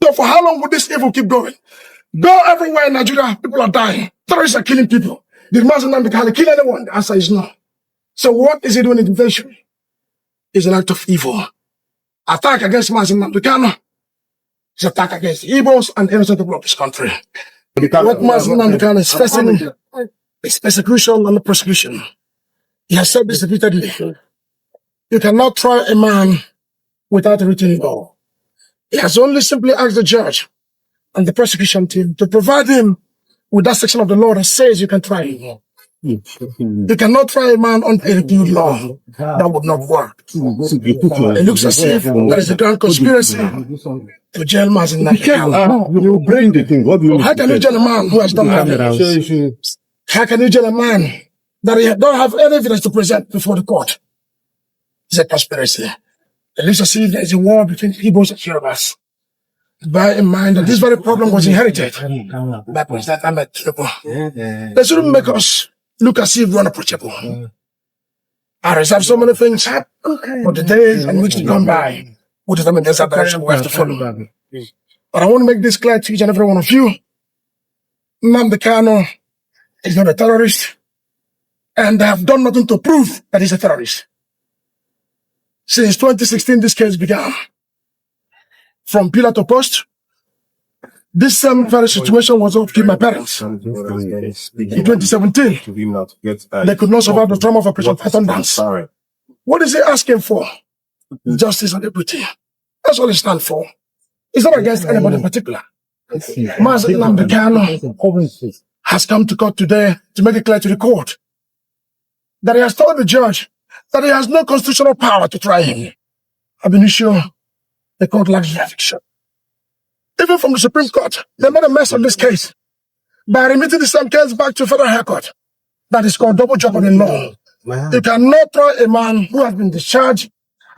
So for how long would this evil keep going? Go everywhere in Nigeria, people are dying. Terrorists are killing people. Did Mazi Nnamdi Kanu kill anyone? The answer is no. So what is he doing in invasion? It's an act of evil. Attack against Mazi Nnamdi Kanu is attack against the Igbos and innocent people of this country. What Mazi Nnamdi Kanu is facing is persecution and prosecution. He has said this repeatedly. You cannot try a man without a written law. He has only simply asked the judge and the prosecution team to provide him with that section of the law that says you can try him. You cannot try a man under a written law. That would not work. It looks as if there is a grand conspiracy to jail Mazi Nnamdi Kanu. You bring the thing. How can you jail a man who has done nothing? How can you jail a man that don't have any evidence to present before the court? It's a conspiracy. It looks as if there is a war between Igbos and Yorubas. Bear in mind that this very problem was inherited by President Ahmed Tinubu. They shouldn't make us look as if we're unapproachable. I reserve so many things, but the days and weeks to come by will determine the exact direction we have to follow. But I want to make this clear to each and every one of you. Nnamdi Kanu is not a terrorist, and they have done nothing to prove that he's a terrorist. Since 2016, this case began. From pillar to post, this same very situation was up with my parents. In 2017, they could not survive the trauma of Operation Python Dance. What is he asking for? Justice and equity. That's what he stands for. It's not against anybody in particular. Mazi Nnamdi Kanu has come to court today to make it clear to the court that he has told the judge that he has no constitutional power to try him. I've been sure the court lacks jurisdiction. Even from the Supreme Court, they made a mess of this case by remitting the same case back to Federal High Court. That is called double jeopardy in law. You cannot try a man who has been discharged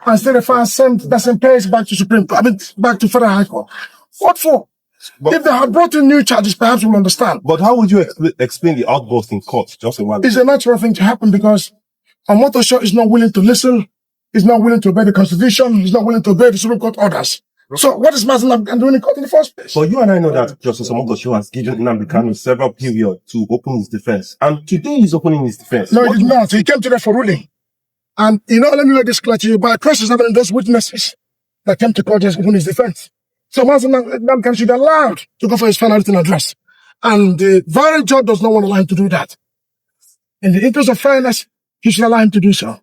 and still refer that same case back to Supreme Court, back to Federal High Court. What for? But if they had brought in new charges, perhaps we'll understand. But how would you explain the outburst in court? Just a while. It's a natural thing to happen because Omotosho is not willing to listen. He's not willing to obey the Constitution. He's not willing to obey the Supreme Court orders. So what is Mazi Nnamdi Kanu doing in court in the first place? But you and I know that Justice Omotosho has given Nnamdi Kanu several periods to open his defense. And today he's opening his defense. No, he did not. He came today for ruling. And, let me make this clear to you. By process having those witnesses that came to court to open his defense. So Mazi Nnamdi Kanu should be allowed to go for his final written address. And the very judge does not want to allow him to do that. In the interest of fairness, he should allow him to do so.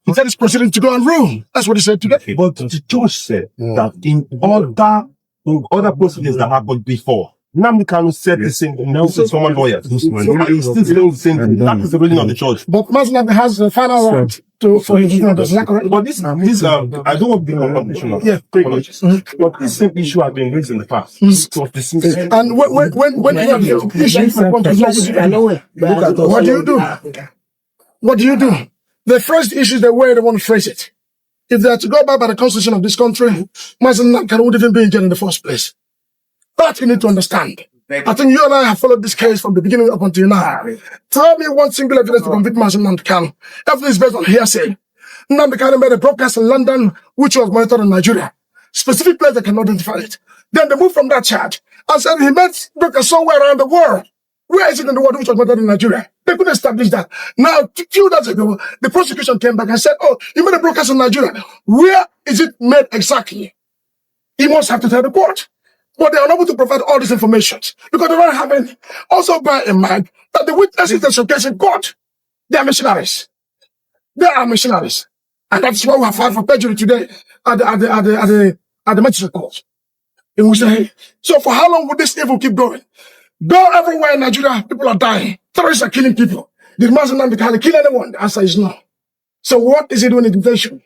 He said he's proceeding to go and rule. That's what he said today. But the judge said that in other proceedings that happened before, Nnamdi Kanu said the same thing. This is former lawyer. So he's still saying the same thing. That is the ruling of the judge. But Mazi Nnamdi has the final right for his is that correct? But this I don't want to be unconditional. Yeah. But this same issue has been raised in the past. And when you have the issue, what do you do? What do you do? They phrase the issues the way they want to phrase it. If they are to go by the constitution of this country, Mazi Nnamdi Kanu would even be in jail in the first place. That you need to understand. I think you and I have followed this case from the beginning up until now. Tell me one single evidence to convict Mazi Nnamdi Kanu. Everything is based on hearsay. Nnamdi Kanu made a broadcast in London, which was monitored in Nigeria. Specific place they cannot identify it. Then they moved from that charge and said he made broadcast somewhere around the world. Where is it in the world which was monitored in Nigeria? They couldn't establish that. Now, 2 days ago, the prosecution came back and said, oh, you made a broadcast in Nigeria. Where is it made exactly? He must have to tell the court. But they are unable to provide all this information because they don't have any. Also bear in mind that the witnesses that showcase in court, they are missionaries. They are missionaries. And that's why we have filed for perjury today at the magistrate court. And we say, so for how long would this evil keep going? Go everywhere in Nigeria, people are dying. Terrorists are killing people. Did Mazi Nnamdi Kanu kill anyone? The answer is no. So what is he doing in invasion?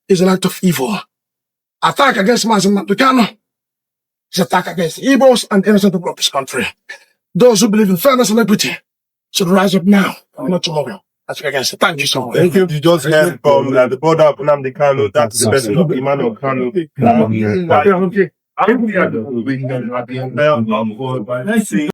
It's an act of evil. Attack against Mazi Nnamdi Kanu is attack against Igbos and innocent people of this country. Those who believe in fairness and equity should rise up now, not tomorrow. That's what I can say. Thank you so much. Thank you. You just heard from the brother of Nnamdi Kanu. That's the best of Emmanuel Kanu. Okay.